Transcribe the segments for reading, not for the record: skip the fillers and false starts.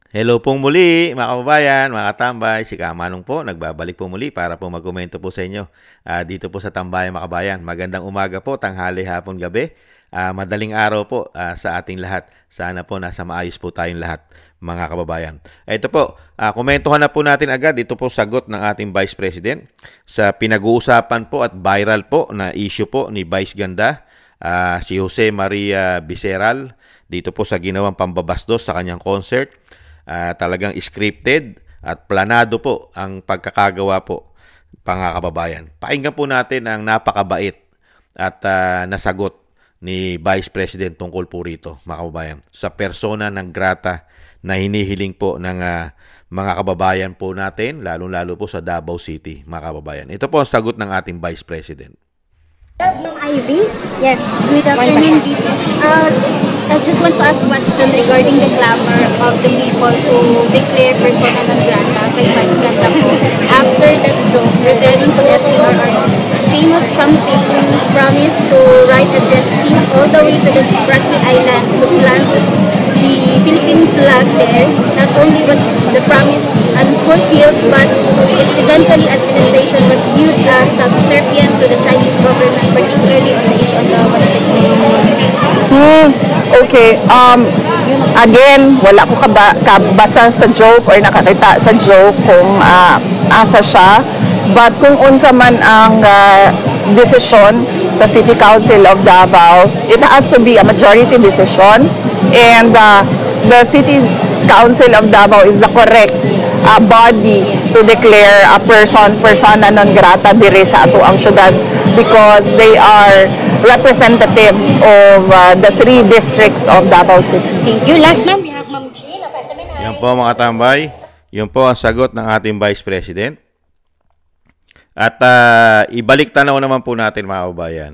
Hello pong muli mga kababayan, mga katambay, si Kamanong po, nagbabalik po muli para po magkomento po sa inyo dito po sa Tambayan mga kabayan. Magandang umaga po, tanghali, hapon, gabi, madaling araw po sa ating lahat. Sana po nasa maayos po tayong lahat mga kababayan. Ito po, komentuhan na po natin agad, ito po sagot ng ating Vice President sa pinag-uusapan po at viral po na issue po ni Vice Ganda, si Jose Maria Biseral, dito po sa ginawang pambabastos sa kanyang concert. Talagang scripted at planado po ang pagkakagawa po, mga kababayan. Pakinggan po natin ang napakabait at nasagot ni Vice President tungkol po rito, mga kababayan, sa persona ng grata na hinihiling po ng mga kababayan po natin, lalo-lalo po sa Davao City, mga kababayan. Ito po ang sagot ng ating Vice President. Ivy? Yes. Good afternoon, VP. I just want to ask a question regarding the clamor of the people to declare persona non grata kay Vice Ganda po. After that joke, referring to FDRR's famous campaign promise to write a jet ski all the way to the Spratly Islands to plant the Philippine flag there. Not only was the promise unfulfilled, but its eventually administration was viewed as subservient to the Chinese government, particularly on the issue of the Western Okay. Again, wala ko kabasa sa joke or nakakita sa joke kung asa siya. But kung unsa man ang decision sa City Council of Davao, it has to be a majority decision. And the City Council of Davao is the correct body to declare a persona non grata dire sa ato ang syudad, because they are representatives of the 3 districts of Davao City. Thank you. Last ma'am, we have Ma'am Jean of SMNI. Yan po mga tambay, yun po ang sagot ng ating Vice President. At ibalik tanaw naman po natin mga kababayan,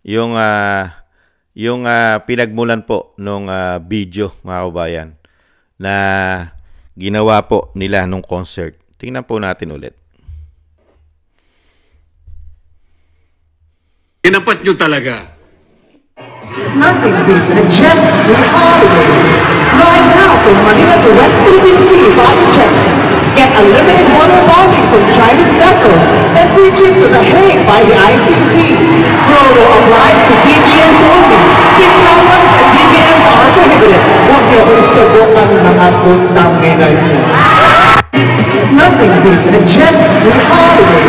yung pinagmulan po nung video mga kababayan na ginawa po nila nung concert. Tingnan po natin ulit. Tinapat nyo talaga. Nothing beats a jet ski holiday. Right now from Manila to West Philippine Sea via jet ski. Get unlimited water bonding from Chinese vessels and free trip to The Hague by the ICC. Promo applies to DBMs only. Kickouts and DBMs are prohibited. Huwag niyo kung subukan mga puntang ngayon. Nothing beats a jet ski holiday.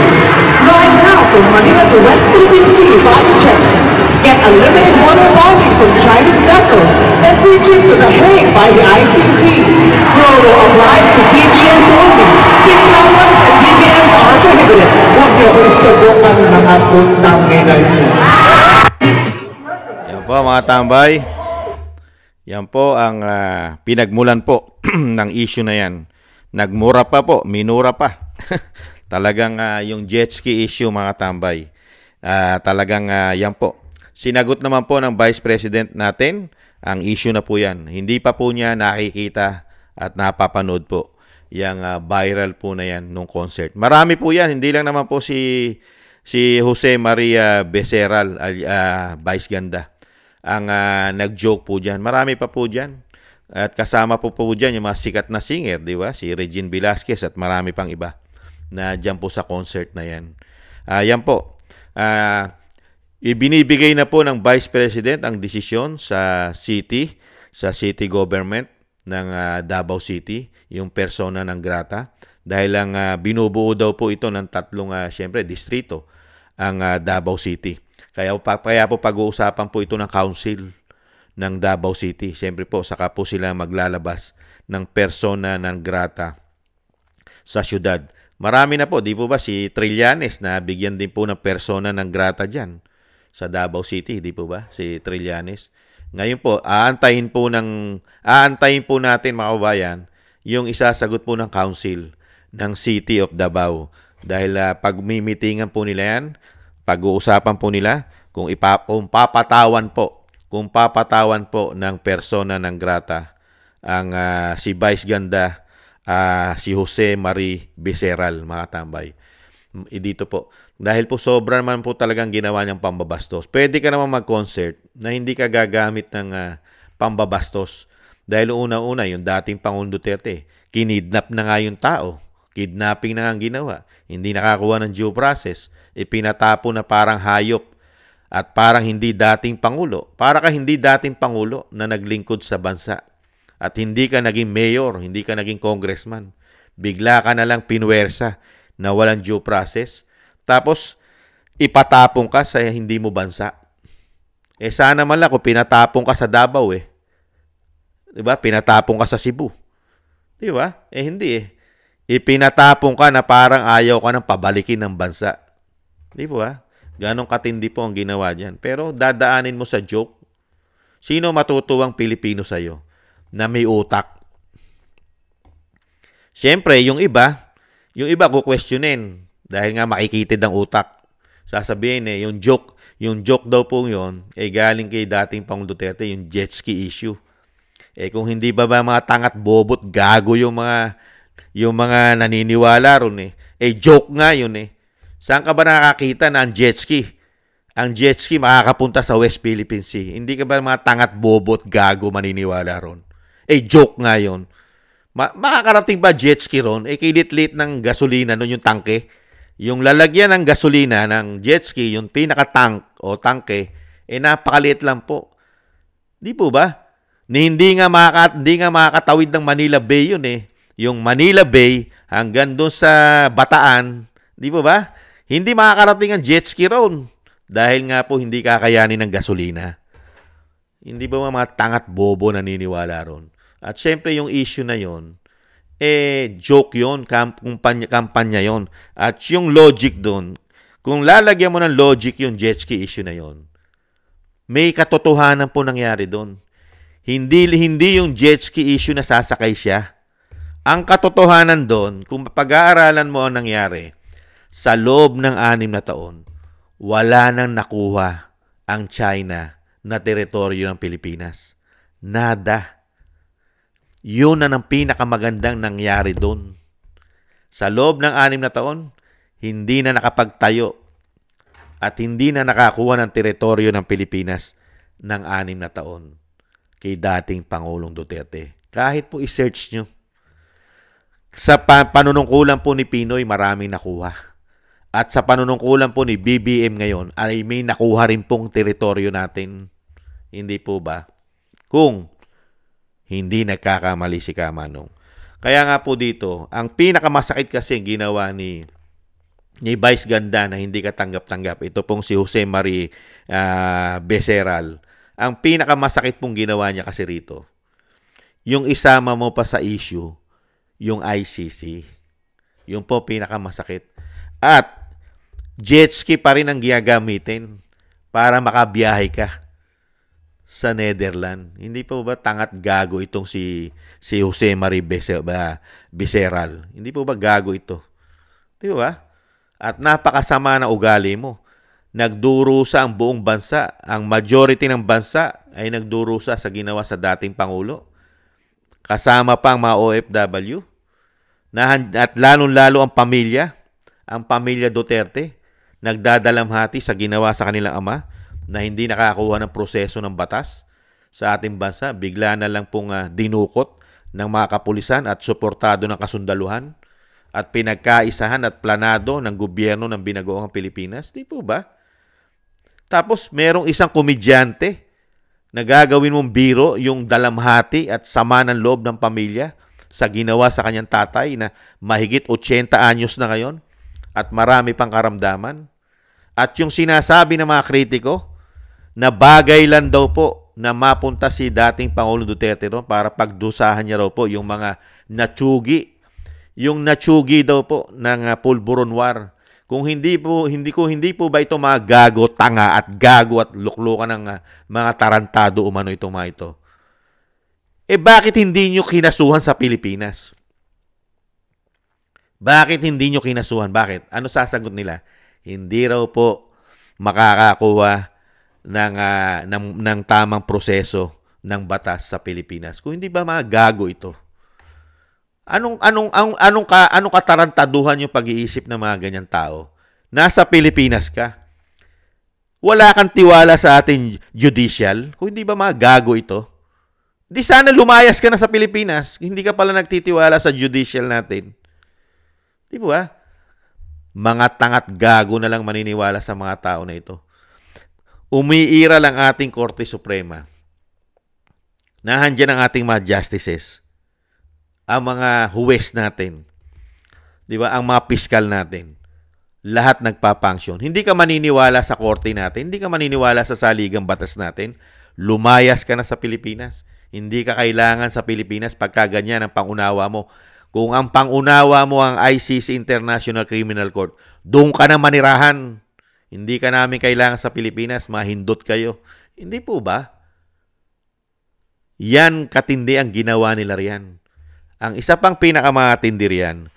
Right now from Manila to West Philippine Sea via jet ski. Get unlimited water bonding from Chinese vessels and free trip to The Hague by the ICC. Promo applies to DBMs only. Kickouts and DBMs are prohibited. Huwag niyo kung subukan mga puntang ngayon. Yan po mga tambay. Yan po ang pinagmulan po ng issue na yan. Nagmura pa po, minura pa. Talagang yung jet ski issue mga tambay. Talagang yan po. Sinagot naman po ng Vice President natin ang issue na po yan. Hindi pa po niya nakikita at napapanood po yung viral po na yan nung concert. Marami po yan, hindi lang naman po si Jose Maria Becerral, Vice Ganda, ang nag-joke po dyan. Marami pa po dyan. At kasama po dyan yung mga sikat na singer, di ba? Si Regine Velasquez at marami pang iba na dyan po sa concert na yan. Yan po. Ibinibigay na po ng Vice President ang desisyon sa city government ng Davao City, yung persona ng grata, dahil lang binubuo daw po ito ng 3 siyempre distrito ang Davao City. Kaya po pag-uusapan po ito ng council ng Davao City. Siyempre po saka po sila maglalabas ng persona ng grata sa syudad. Marami na po, di po ba si Trillanes na bigyan din po ng persona ng grata dyan sa Davao City, di po ba? Si Trillanes. Ngayon po, aantayin po natin mga kababayan yung isasagot po ng council ng City of Davao. Dahil pag mimitingan po nila yan, pag-uusapan po nila kung papatawan po ng persona ng grata ang si Vice Ganda, si Jose Marie Becerral, mga tambay. Dito po. Dahil po sobra naman po talagang ginawa niyang pambabastos. Pwede ka naman mag-concert na hindi ka gagamit ng pambabastos. Dahil una-una, yung dating Pangulong Duterte, kinidnap na nga yung tao. Kidnapping na nga ang ginawa. Hindi nakakuha ng due process. Ipinatapo na parang hayop. At parang hindi dating Pangulo. Para ka hindi dating Pangulo na naglingkod sa bansa. At hindi ka naging mayor, hindi ka naging congressman. Bigla ka na lang pinwersa na walang due process. Tapos, ipatapong ka sa hindi mo bansa. Sana man lang kung pinatapong ka sa Davao Diba? Pinatapong ka sa Cebu. Diba? Hindi Ipinatapong ka na parang ayaw ka ng pabalikin ng bansa. Diba? Ganong katindi po ang ginawa dyan. Pero dadaanin mo sa joke. Sino matutuwang Pilipino sa'yo na may utak? Siyempre, yung iba kukwestiyonin dahil nga makikitid ang utak. Sasabihin yung joke daw po yun, galing kay dating Pangulong Duterte, yung jet ski issue. Kung hindi ba mga tangat bobot, gago yung mga naniniwala ron joke nga yun Saan ka ba nakakita na ang jet ski makakapunta sa West Philippine Sea? Hindi ka ba mga tangat bobot, gago maniniwala ron? Joke nga yun. Makakarating ba jet ski ron? Kilit-lit ng gasolina nun yung tangke. Yung lalagyan ng gasolina ng jet ski, yung pinaka-tank o tangke, napakaliit lang po. Di po ba? Hindi nga makakatawid ng Manila Bay yun Yung Manila Bay hanggang doon sa Bataan, di po ba? Hindi makakarating ang jet ski ron dahil nga po hindi kakayanin ng gasolina. Hindi ba mga tangat bobo naniniwala ron? At syempre yung issue na yon, joke yon, kampanya yon. At yung logic doon, kung lalagyan mo ng logic yung jet ski issue na yon, may katotohanan po nangyari doon. Hindi yung jet ski issue na sasakay siya. Ang katotohanan doon, kung pag-aaralan mo ang nangyari, sa loob ng 6 na taon, wala nang nakuha ang China na teritoryo ng Pilipinas. Nada. Yun na ang pinakamagandang nangyari doon. Sa loob ng 6 na taon, hindi na nakapagtayo at hindi na nakakuha ng teritoryo ng Pilipinas ng 6 na taon kay dating Pangulong Duterte. Kahit po i-search nyo. Sa panunungkulan po ni Pinoy, maraming nakuha. At sa panunungkulan po ni BBM ngayon, ay may nakuha rin pong teritoryo natin. Hindi po ba? Kung hindi nagkakamali si Kamanong. Kaya nga po dito, ang pinakamasakit kasi ginawa ni Vice Ganda na hindi katanggap-tanggap. Ito pong si Jose Marie Beceral. Ang pinakamasakit pong ginawa niya kasi rito, yung isama mo pa sa issue, yung ICC. Yung po pinakamasakit. At jet ski pa rin ang gagamitin para makabiyahe ka sa Netherlands. Hindi po ba tangat gago itong si Jose Marie Beceral? Hindi po ba gago ito? Di ba? At napakasama na ugali mo. Nagdurusa ang buong bansa. Ang majority ng bansa ay nagdurusa sa ginawa sa dating Pangulo. Kasama pa ang mga OFW. At lalong-lalo ang pamilya Duterte, nagdadalamhati sa ginawa sa kanilang ama na hindi nakakuha ng proseso ng batas sa ating bansa. Bigla na lang pong dinukot ng mga kapulisan at suportado ng kasundaluhan at pinagkaisahan at planado ng gobyerno ng binagoong Pilipinas. Di po ba? Tapos merong isang komedyante na gagawin mong biro yung dalamhati at sama ng loob ng pamilya sa ginawa sa kanyang tatay na mahigit 80 anyos na ngayon at marami pang karamdaman. At yung sinasabi ng mga kritiko na bagay lang daw po na mapunta si dating Pangulong Duterte ron para pagdusahan niya raw po yung mga natsugi. Yung natsugi daw po ng pulburon war. Kung hindi po ba ito mga gago, tanga at gago at luklukan ng mga tarantado umano itong mga ito? Bakit hindi nyo kinasuhan sa Pilipinas? Bakit hindi nyo kinasuhan? Bakit? Ano sasagot nila? Hindi raw po makakakuha ng tamang proseso ng batas sa Pilipinas. Kung hindi ba mga gago ito? Anong katarantaduhan yung pag-iisip ng mga ganyan tao? Nasa Pilipinas ka. Wala kang tiwala sa ating judicial. Kung hindi ba mga gago ito? Di sana lumayas ka na sa Pilipinas. Hindi ka pala nagtitiwala sa judicial natin. Di ba? Mga tangat gago na lang maniniwala sa mga tao na ito. Umiira lang ating Korte Suprema. Nahandyan ang ating mga justices. Ang mga huwes natin. Di ba? Ang mga piskal natin. Lahat nagpapanksyon. Hindi ka maniniwala sa korte natin. Hindi ka maniniwala sa saligang batas natin. Lumayas ka na sa Pilipinas. Hindi ka kailangan sa Pilipinas pagka ganyan ang pangunawa mo. Kung ang pangunawa mo ang ICC International Criminal Court, doon ka na manirahan. Hindi ka namin kailangan sa Pilipinas. Mahindot kayo. Hindi po ba? Yan katindi ang ginawa nila riyan. Ang isa pang pinakamatindi riyan,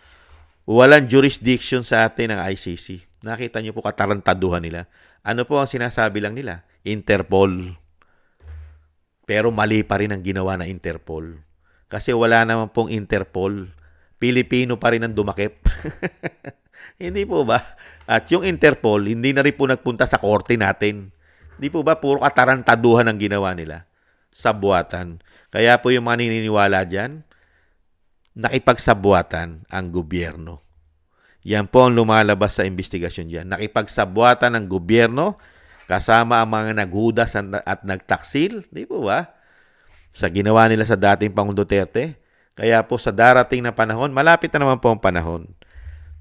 walang jurisdiction sa atin ang ICC. Nakita niyo po katarantaduhan nila. Ano po ang sinasabi lang nila? Interpol. Pero mali pa rin ang ginawa na Interpol. Kasi wala naman pong Interpol. Pilipino pa rin ang dumakip. Hindi po ba? At yung Interpol, hindi na rin po nagpunta sa korte natin. Hindi po ba? Puro katarantaduhan ang ginawa nila. Sabwatan. Kaya po yung mga naniniwala dyan, nakipagsabwatan ang gobyerno. Yan po ang lumalabas sa investigasyon dyan. Nakipagsabwatan ang gobyerno kasama ang mga naghudas at nagtaksil. Di po ba? Sa ginawa nila sa dating Pangulong Duterte. Kaya po sa darating na panahon, malapit na naman po ang panahon,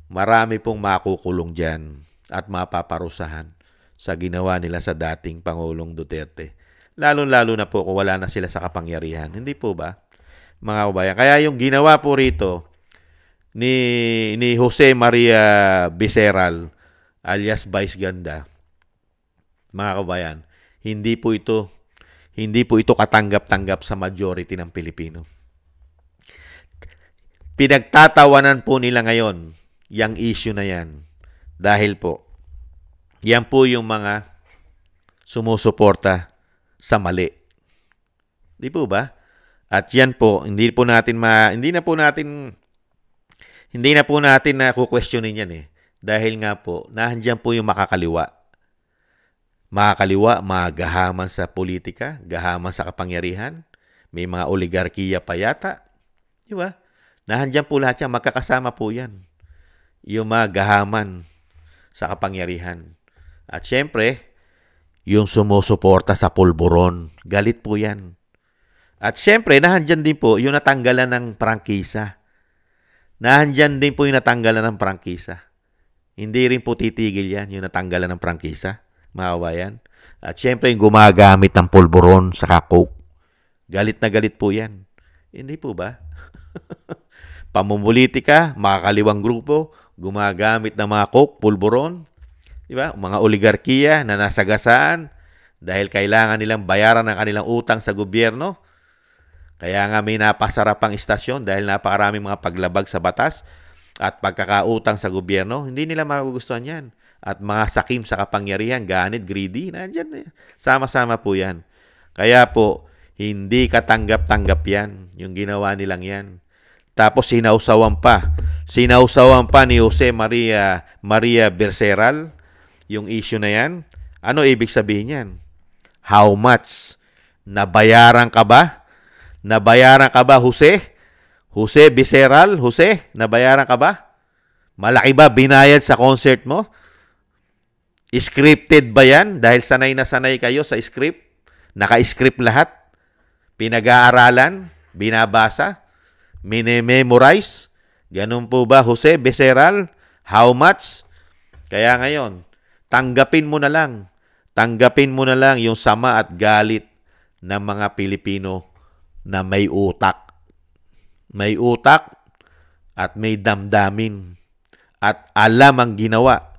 marami pong makukulong dyan at mapaparusahan sa ginawa nila sa dating Pangulong Duterte. Lalo-lalo na po kung wala na sila sa kapangyarihan. Hindi po ba, mga kabayan? Kaya yung ginawa po rito ni Jose Maria Becerral alias Vice Ganda, mga kabayan, hindi po ito katanggap-tanggap sa majority ng Pilipino. Pinagtatawanan po nila ngayon yung issue na yan. Dahil po, yan po yung mga sumusuporta sa mali. Di po ba? At yan po, hindi na po natin na kukwestiyonin yan eh. Dahil nga po, nahandyan po yung makakaliwa. Makakaliwa, magahaman sa politika, gahaman sa kapangyarihan. May mga oligarkiya pa yata. Di ba? Nahandyan po lahat yan, magkakasama po yan. Yung mga gahaman sa kapangyarihan. At syempre, yung sumusuporta sa pulburon. Galit po yan. At syempre, nahandyan din po yung natanggalan ng prangkisa. Nahandyan din po yung natanggalan ng prangkisa. Hindi rin po titigil yan, yung natanggalan ng prangkisa, mga kabayan. At syempre, yung gumagamit ng pulburon sa coke. Galit na galit po yan. Hindi po ba? Pamumulitika, makakaliwang grupo, gumagamit ng mga coke, pulburon, di ba? Mga oligarkiya na nasagasaan dahil kailangan nilang bayaran ang kanilang utang sa gobyerno. Kaya nga may napasarapang istasyon dahil napakaraming mga paglabag sa batas at pagkakautang sa gobyerno. Hindi nila magugustuhan yan. At mga sakim sa kapangyarihan, ganit, greedy, nandyan. Sama-sama po yan. Kaya po, hindi katanggap-tanggap yan. Yung ginawa nilang yan. Tapos sinausawan pa. Sinausawan pa ni Jose Maria Becerral yung issue na yan. Ano ibig sabihin yan? How much? Nabayaran ka ba? Nabayaran ka ba, Jose? Jose Becerral? Jose, nabayaran ka ba? Malaki ba binayad sa concert mo? Scripted ba yan? Dahil sanay na sanay kayo sa script? Naka-script lahat? Pinag-aaralan? Binabasa? Mini-memorize? Ganun po ba, Jose Becerral? How much? Kaya ngayon, tanggapin mo na lang. Tanggapin mo na lang yung sama at galit ng mga Pilipino na may utak. May utak at may damdamin. At alam ang ginawa.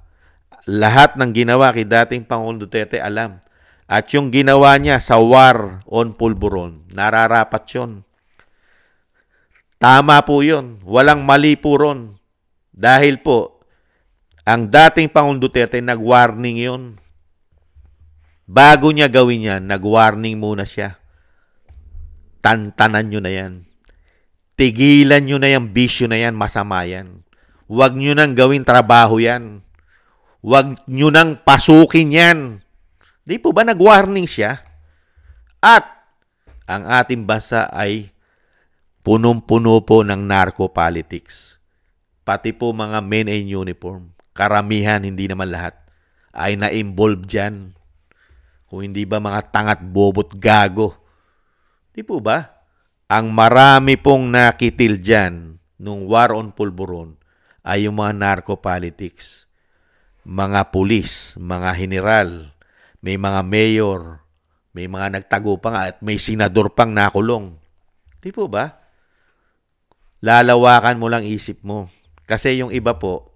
Lahat ng ginawa kay dating Pangulong Duterte alam. At yung ginawa niya sa war on pulburon, nararapat yun. Tama po yun. Walang mali po ron. Dahil po, ang dating Pangulong Duterte, nag-warning yun. Bago niya gawin yan, nag-warning muna siya. Tantanan nyo na yan. Tigilan nyo na yung bisyo na yan, masama yan. Huwag nyo nang gawin trabaho yan. Huwag nyo nang pasukin yan. Di po ba nag-warning siya? At ang ating bansa ay punong-puno po ng narco-politics. Pati po mga men in uniform, karamihan, hindi naman lahat, ay na-involve dyan. Kung hindi ba mga tangat, bobot, gago. Di po ba? Ang marami pong nakitil dyan nung war on pulburon ay yung mga narco-politics. Mga pulis, mga general, may mga mayor, may mga nagtago pa nga at may senador pang nakulong. Di po ba? Lalawakan mo lang isip mo. Kasi yung iba po,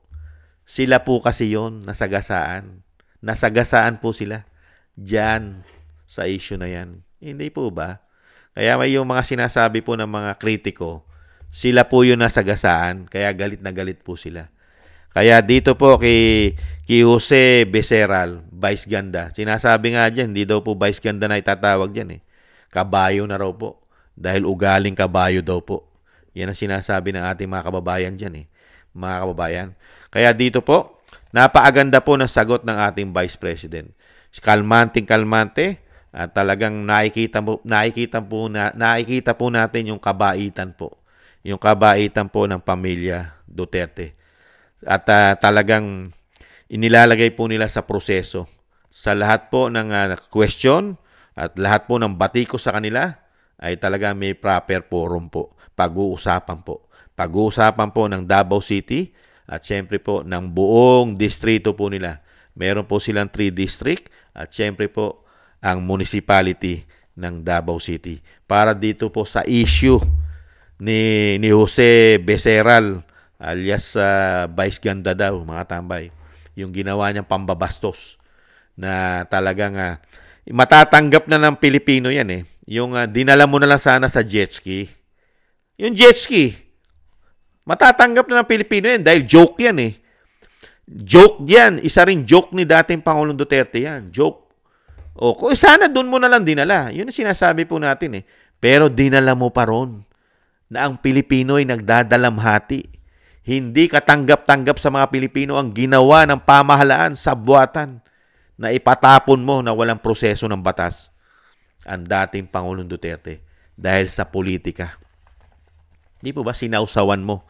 sila po kasi yon nasagasaan. Nasagasaan po sila dyan sa issue na yan. Hindi po ba? Kaya may yung mga sinasabi po ng mga kritiko, sila po yung nasagasaan, kaya galit na galit po sila. Kaya dito po kay Jose Beceral, Vice Ganda, sinasabi nga dyan, hindi daw po Vice Ganda na itatawag dyan eh. Kabayo na raw po. Dahil ugaling kabayo daw po. Yan ang sinasabi ng ating mga kababayan dyan eh. Mga kababayan. Kaya dito po, napaaganda po ng sagot ng ating Vice President. Kalmante at talagang nakikita po natin yung kabaitan po. Yung kabaitan po ng pamilya Duterte. At talagang inilalagay po nila sa proseso. Sa lahat po ng question at lahat po ng batiko sa kanila ay talaga may proper forum po. Pag-uusapan po. Pag-uusapan po ng Davao City at syempre po ng buong distrito po nila. Meron po silang 3 district at syempre po ang municipality ng Davao City. Para dito po sa issue ni Jose Beceral alias Vice Ganda daw, mga tambay. Yung ginawa niyang pambabastos na talagang matatanggap na ng Pilipino yan eh. Yung dinala mo na lang sana sa jet ski. Yung jet ski, matatanggap na ng Pilipino yan dahil joke yan eh. Joke yan. Isa rin joke ni dating Pangulong Duterte yan. Joke. O, kung sana doon mo na lang dinala. Yun ang sinasabi po natin eh. Pero dinala mo pa ron na ang Pilipino ay nagdadalamhati. Hindi katanggap-tanggap sa mga Pilipino ang ginawa ng pamahalaan sa buwatan na ipatapon mo na walang proseso ng batas ang dating Pangulong Duterte dahil sa politika. Di po ba sinausawan mo?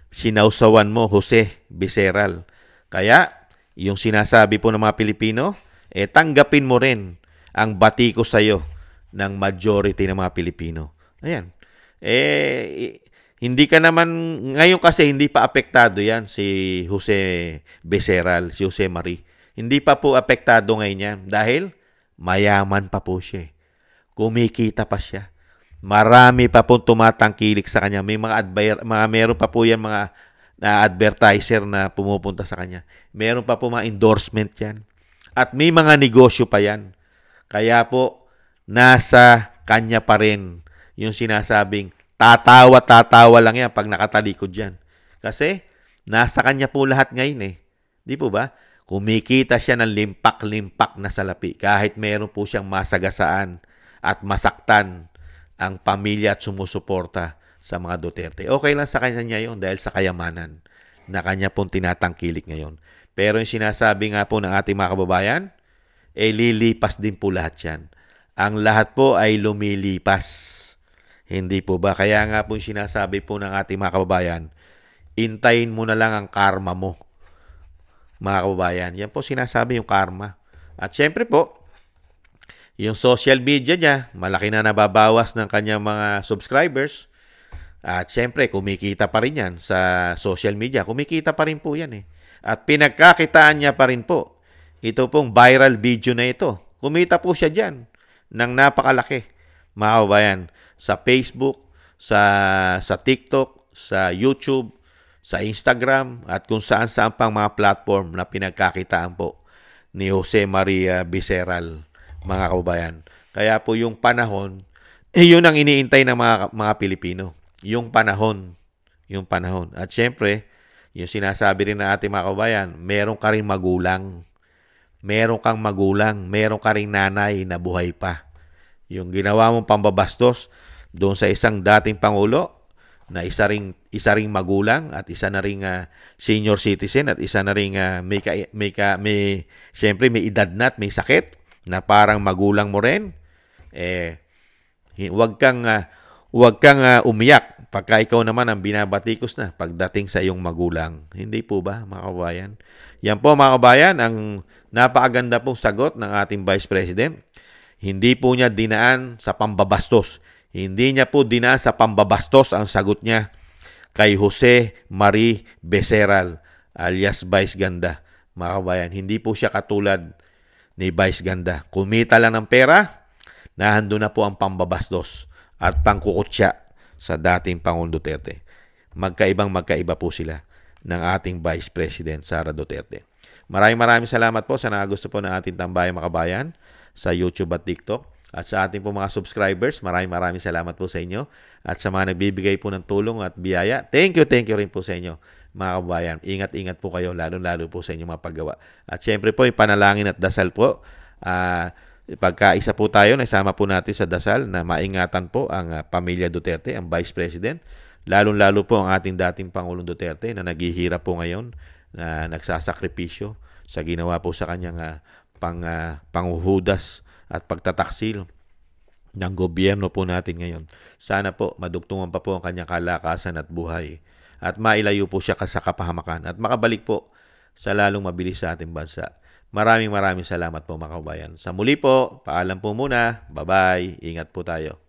Sinausawan mo, Jose Beceral. Kaya, yung sinasabi po ng mga Pilipino, tanggapin mo rin ang batiko sa'yo ng majority ng mga Pilipino. Ayan. Hindi ka naman, ngayon kasi hindi pa apektado yan si Jose Beceral, si Jose Marie. Hindi pa po apektado ngayon yan dahil mayaman pa po siya. Kumikita pa siya. Marami pa po tumatangkilik sa kanya. May meron pa po yan mga advertiser na pumupunta sa kanya. Meron pa po mga endorsement yan. At may mga negosyo pa yan. Kaya po, nasa kanya pa rin yung sinasabing tatawa lang yan pag nakatalikod yan. Kasi, nasa kanya po lahat ngayon eh. Di po ba? Kumikita siya ng limpak-limpak na salapi kahit meron po siyang masagasaan at masaktan ang pamilya at sumusuporta sa mga Duterte. Okay lang sa kanya yun dahil sa kayamanan na kanya pong tinatangkilik ngayon. Pero yung sinasabi nga po ng ating mga kababayan, lilipas din po lahat yan. Ang lahat po ay lumilipas. Hindi po ba? Kaya nga po yung sinasabi po ng ating mga kababayan, intayin mo na lang ang karma mo. Mga kababayan, yan po sinasabi yung karma. At syempre po, yung social media niya, malaki na nababawas ng kanyang mga subscribers. At syempre, kumikita pa rin yan sa social media. Kumikita pa rin po yan eh. At pinagkakitaan niya pa rin po. Ito pong viral video na ito. Kumita po siya dyan ng napakalaki. Mga kababayan, sa Facebook, sa TikTok, sa YouTube, sa Instagram, at kung saan-saan pang mga platform na pinagkakitaan po ni Jose Maria Beceral, mga kababayan. Kaya po yung panahon, yun ang iniintay ng mga Pilipino. Yung panahon. At syempre, yung sinasabi rin ng ating mga kababayan, meron ka rin magulang. Meron kang magulang. Meron ka rin nanay na buhay pa. Yung ginawa mong pambabastos doon sa isang dating Pangulo na isa ring magulang at isa na ring senior citizen at isa na ring siyempre may edad na at may sakit na parang magulang mo rin, Huwag kang umiyak pagka ikaw naman ang binabatikos na pagdating sa iyong magulang. Hindi po ba, mga kabayan? Yan po, mga kabayan, ang napakaganda pong sagot ng ating Vice President. Hindi po niya dinaan sa pambabastos. Hindi niya po dinaan sa pambabastos ang sagot niya kay Jose Marie Beceral alias Vice Ganda. Mga kabayan, hindi po siya katulad ni Vice Ganda. Kumita lang ng pera, nahando na po ang pambabastos at pangkukutya sa dating Pangulong Duterte. Magkaiba po sila ng ating Vice President Sara Duterte. Maraming salamat po sa gusto po ng ating tambayang mga kabayan sa YouTube at TikTok. At sa ating po mga subscribers, maraming salamat po sa inyo. At sa mga nagbibigay po ng tulong at biyaya, thank you rin po sa inyo mga kabayan. Ingat po kayo, lalo po sa inyong mga paggawa. At syempre po, ipanalangin at dasal po. Pagkaisa po tayo, naisama po natin sa dasal na maingatan po ang pamilya Duterte, ang Vice President. Lalo po ang ating dating Pangulong Duterte na naghihirap po ngayon, na nagsasakripisyo sa ginawa po sa kanyang panghuhudas at pagtataksil ng gobyerno po natin ngayon. Sana po madugtungan pa po ang kanyang kalakasan at buhay at mailayo po siya sa kapahamakan at makabalik po sa lalong mabilis sa ating bansa. Maraming salamat po mga kabayan. Sa muli po, paalam po muna. Bye-bye. Ingat po tayo.